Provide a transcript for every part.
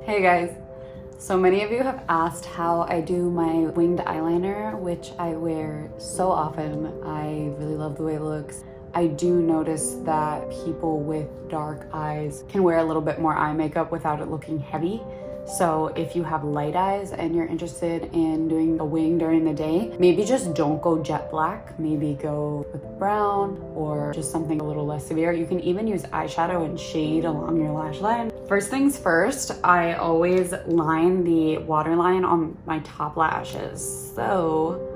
Hey guys, so many of you have asked how I do my winged eyeliner, which I wear so often. I really love the way it looks. I do notice that people with dark eyes can wear a little bit more eye makeup without it looking heavy. So if you have light eyes and you're interested in doing a wing during the day, maybe just don't go jet black. Maybe go with brown or just something a little less severe. You can even use eyeshadow and shade along your lash line. First things first, I always line the waterline on my top lashes. So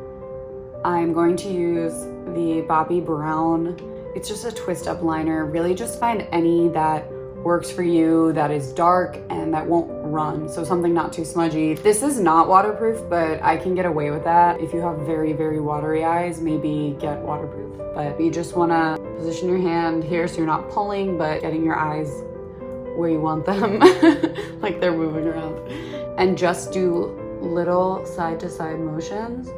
I'm going to use the Bobbi Brown. It's just a twist up liner. Really just find any that works for you, that is dark and that won't run. So something not too smudgy. This is not waterproof, but I can get away with that. If you have very, very watery eyes, maybe get waterproof. But you just wanna position your hand here so you're not pulling, but getting your eyes where you want them, like they're moving around. And just do little side to side motions.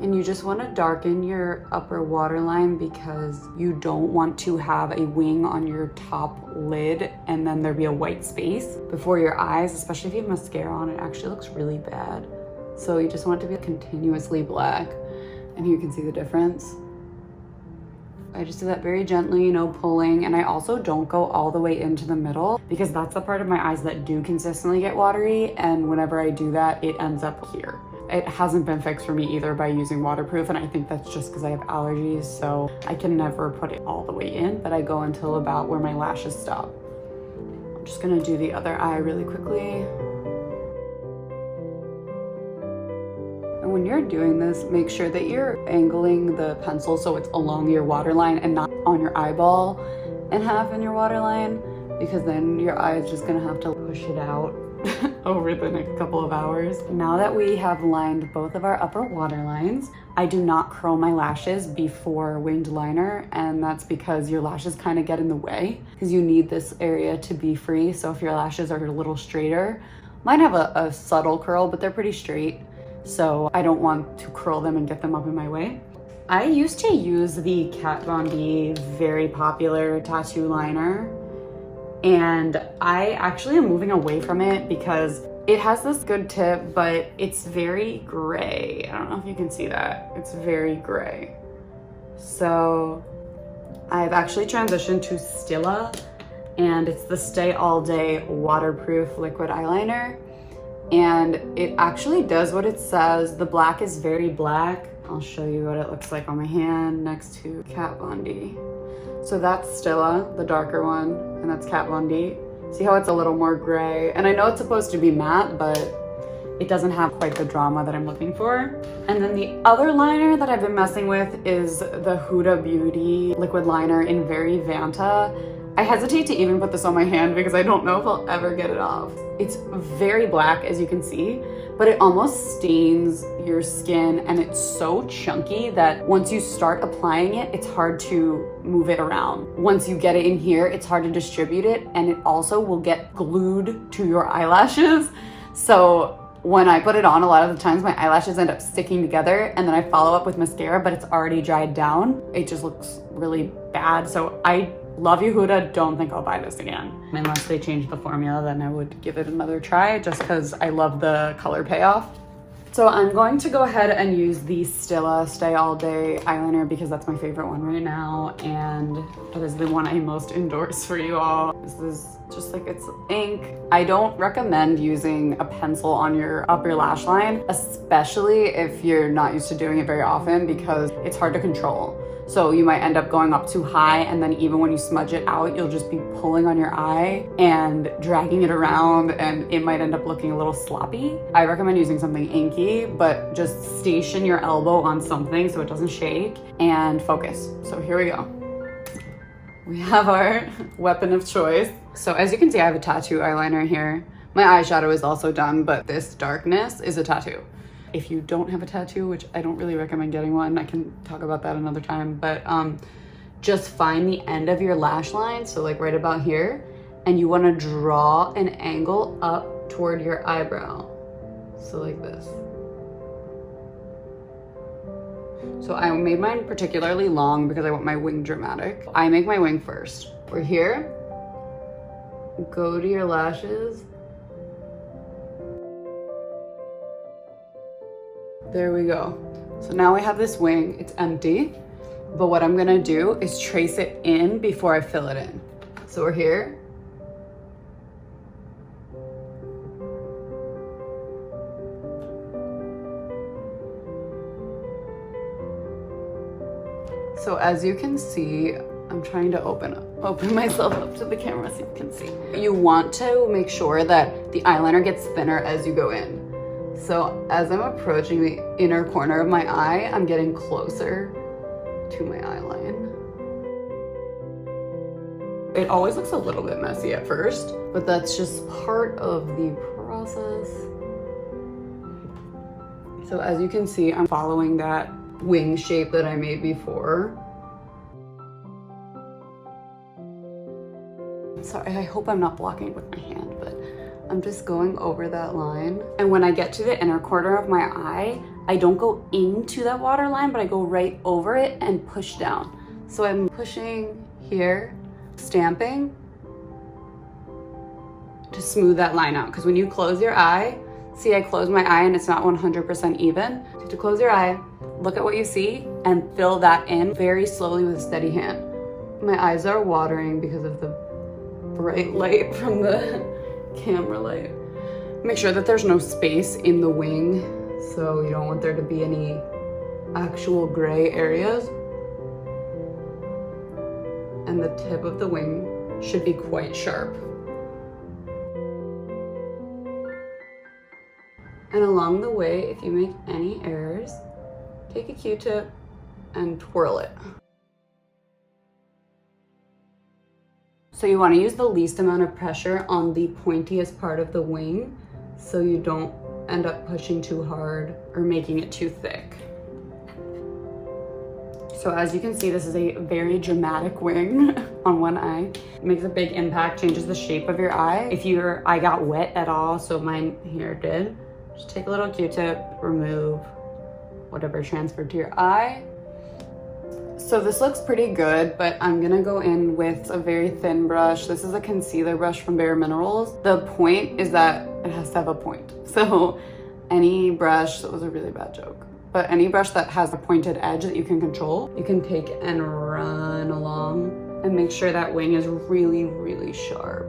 And you just want to darken your upper waterline because you don't want to have a wing on your top lid and then there be a white space before your eyes, especially if you have mascara on. It actually looks really bad. So you just want it to be continuously black. And you can see the difference. I just do that very gently, no pulling. And I also don't go all the way into the middle because that's the part of my eyes that do consistently get watery. And whenever I do that, it ends up here. It hasn't been fixed for me either by using waterproof, and I think that's just because I have allergies, so I can never put it all the way in, but I go until about where my lashes stop. I'm just gonna do the other eye really quickly. And when you're doing this, make sure that you're angling the pencil so it's along your waterline and not on your eyeball and half in your waterline, because then your eye is just gonna have to push it out over the next couple of hours. Now that we have lined both of our upper waterlines, I do not curl my lashes before winged liner, and that's because your lashes kind of get in the way because you need this area to be free. So if your lashes are a little straighter, mine have a subtle curl, but they're pretty straight. So I don't want to curl them and get them up in my way. I used to use the Kat Von D very popular tattoo liner, and I actually am moving away from it because it has this good tip, but it's very gray. I don't know if you can see that. It's very gray. So I've actually transitioned to Stila, and it's the Stay All Day waterproof liquid eyeliner. And it actually does what it says. The black is very black. I'll show you what it looks like on my hand next to Kat Von D. So that's Stila, the darker one, and that's Kat Von D. See how it's a little more gray? And I know it's supposed to be matte, but it doesn't have quite the drama that I'm looking for. And then the other liner that I've been messing with is the Huda Beauty liquid liner in Very Vanta. I hesitate to even put this on my hand because I don't know if I'll ever get it off. It's very black, as you can see, but it almost stains your skin, and it's so chunky that once you start applying it, it's hard to move it around. Once you get it in here, it's hard to distribute it, and it also will get glued to your eyelashes. So when I put it on, a lot of the times my eyelashes end up sticking together, and then I follow up with mascara, but it's already dried down. It just looks really bad. So I love you, Huda. Don't think I'll buy this again. Unless they change the formula, then I would give it another try just because I love the color payoff. So I'm going to go ahead and use the Stila Stay All Day eyeliner because that's my favorite one right now, and that is the one I most endorse for you all. This is just like, it's ink. I don't recommend using a pencil on your upper lash line, especially if you're not used to doing it very often, because it's hard to control. So you might end up going up too high, and then even when you smudge it out, you'll just be pulling on your eye and dragging it around, and it might end up looking a little sloppy. I recommend using something inky, but just station your elbow on something so it doesn't shake and focus. So here we go. We have our weapon of choice. So as you can see, I have a tattoo eyeliner here. My eyeshadow is also done, but this darkness is a tattoo. If you don't have a tattoo, which I don't really recommend getting one, I can talk about that another time, but just find the end of your lash line, so like right about here, and you want to draw an angle up toward your eyebrow. So like this. So I made mine particularly long because I want my wing dramatic. I make my wing first. We're here, go to your lashes. There we go. So now we have this wing, it's empty, but what I'm gonna do is trace it in before I fill it in. So we're here. So as you can see, I'm trying to open myself up to the camera so you can see. You want to make sure that the eyeliner gets thinner as you go in. So as I'm approaching the inner corner of my eye, I'm getting closer to my eyeline. It always looks a little bit messy at first, but that's just part of the process. So as you can see, I'm following that wing shape that I made before. Sorry, I hope I'm not blocking with my hand, but I'm just going over that line. And when I get to the inner corner of my eye, I don't go into that water line, but I go right over it and push down. So I'm pushing here, stamping to smooth that line out. Because when you close your eye, see I close my eye and it's not 100% even. So to close your eye, look at what you see and fill that in very slowly with a steady hand. My eyes are watering because of the bright light from the camera light. Make sure that there's no space in the wing, so you don't want there to be any actual gray areas. And the tip of the wing should be quite sharp. And along the way, if you make any errors, take a Q-tip and twirl it. So you want to use the least amount of pressure on the pointiest part of the wing so you don't end up pushing too hard or making it too thick. So as you can see, this is a very dramatic wing on one eye. It makes a big impact, changes the shape of your eye. If your eye got wet at all, so mine here did, just take a little Q-tip, remove whatever transferred to your eye. So this looks pretty good, but I'm gonna go in with a very thin brush. This is a concealer brush from Bare Minerals. The point is that it has to have a point. So any brush, that was a really bad joke, but any brush that has a pointed edge that you can control, you can take and run along and make sure that wing is really, really sharp.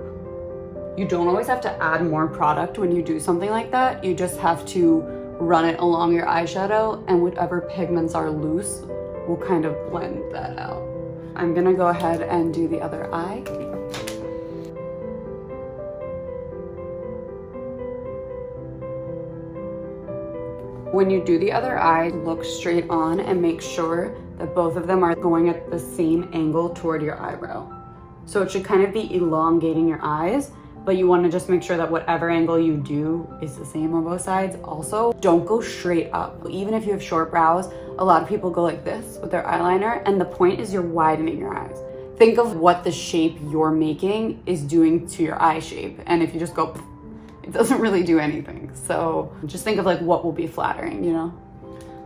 You don't always have to add more product when you do something like that. You just have to run it along your eyeshadow, and whatever pigments are loose will kind of blend that out. I'm gonna go ahead and do the other eye. When you do the other eye, look straight on and make sure that both of them are going at the same angle toward your eyebrow. So it should kind of be elongating your eyes, but you want to just make sure that whatever angle you do is the same on both sides. Also, don't go straight up. Even if you have short brows, a lot of people go like this with their eyeliner, and the point is you're widening your eyes. Think of what the shape you're making is doing to your eye shape, and if you just go, it doesn't really do anything. So just think of like what will be flattering, you know?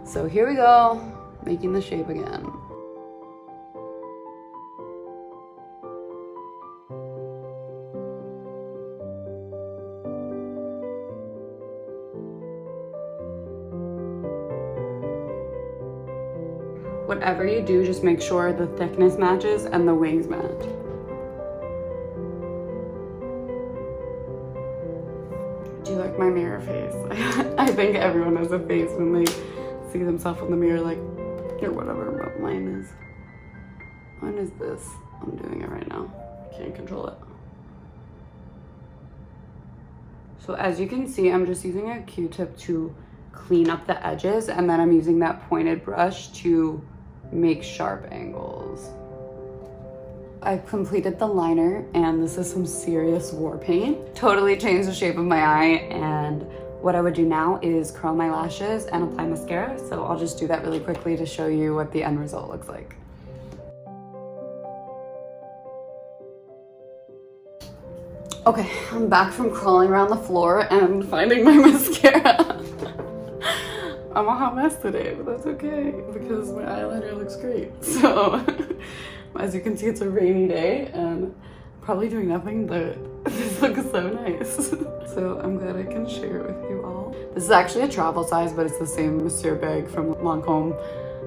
So here we go, making the shape again. Whatever you do, just make sure the thickness matches and the wings match. Do you like my mirror face? I think everyone has a face when they see themselves in the mirror, like, or whatever, but mine is this. I'm doing it right now. I can't control it. So as you can see, I'm just using a Q-tip to clean up the edges, and then I'm using that pointed brush to make sharp angles. I've completed the liner, and this is some serious war paint. Totally changed the shape of my eye, and what I would do now is curl my lashes and apply mascara. So I'll just do that really quickly to show you what the end result looks like. Okay, I'm back from crawling around the floor and finding my mascara. I'm a hot mess today, but that's okay because my eyeliner looks great. So as you can see, it's a rainy day and probably doing nothing, but this looks so nice. So I'm glad I can share it with you all. This is actually a travel size, but it's the same Monsieur bag from Lancome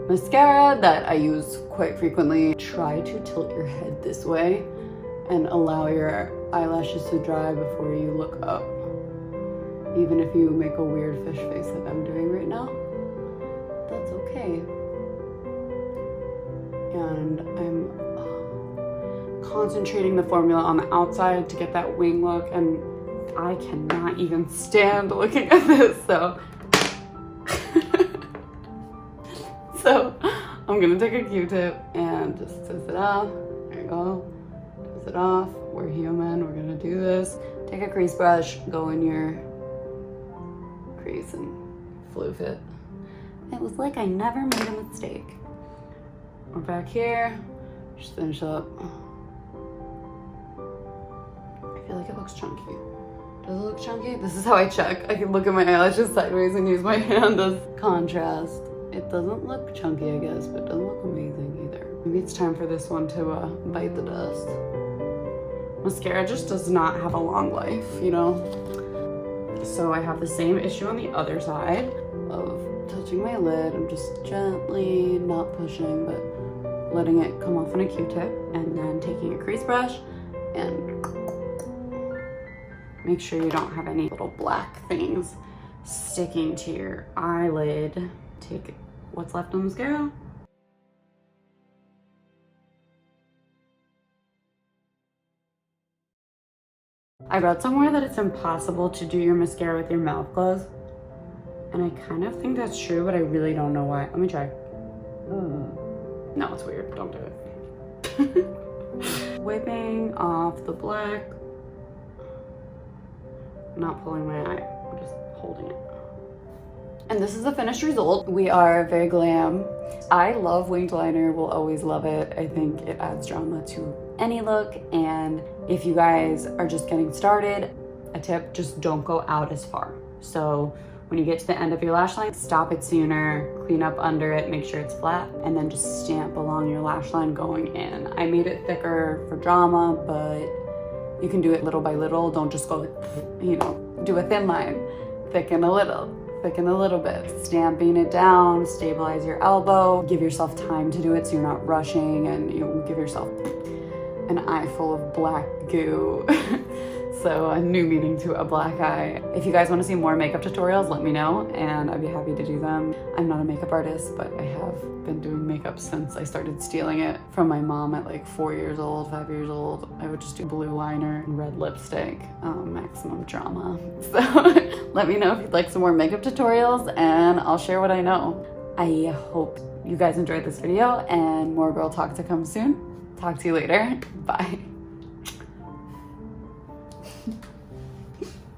mascara that I use quite frequently. Try to tilt your head this way and allow your eyelashes to dry before you look up. Even if you make a weird fish face like I'm doing right now, that's okay. And I'm concentrating the formula on the outside to get that wing look, and I cannot even stand looking at this, so I'm gonna take a Q-tip and just twist it off. There you go. Twist it off. We're human, we're gonna do this. Take a crease brush, go in your crease and floof it. It was like I never made a mistake. We're back here, just finish up. I feel like it looks chunky. Does it look chunky? This is how I check. I can look at my eyelashes sideways and use my hand as contrast. It doesn't look chunky, I guess, but it doesn't look amazing either. Maybe it's time for this one to bite the dust. Mascara just does not have a long life, you know? So I have the same issue on the other side of touching my lid. I'm just gently, not pushing, but letting it come off on a Q-tip, and then taking a crease brush and make sure you don't have any little black things sticking to your eyelid. Take what's left of the mascara. I read somewhere that it's impossible to do your mascara with your mouth closed. And I kind of think that's true, but I really don't know why. Let me try. No, it's weird. Don't do it. Wiping off the black. Not pulling my eye. I'm just holding it. And this is the finished result. We are very glam. I love winged liner, will always love it. I think it adds drama to any look. And if you guys are just getting started, a tip, just don't go out as far. So when you get to the end of your lash line, stop it sooner, clean up under it, make sure it's flat, and then just stamp along your lash line going in. I made it thicker for drama, but you can do it little by little. Don't just go, you know, do a thin line, thicken a little bit, stamping it down, stabilize your elbow, give yourself time to do it so you're not rushing, and you give yourself an eye full of black goo. So a new meaning to a black eye. If you guys want to see more makeup tutorials, let me know and I'd be happy to do them. I'm not a makeup artist, but I have been doing makeup since I started stealing it from my mom at like 4 years old, 5 years old. I would just do blue liner and red lipstick, maximum drama. So let me know if you'd like some more makeup tutorials and I'll share what I know. I hope you guys enjoyed this video and more girl talk to come soon. Talk to you later. Bye.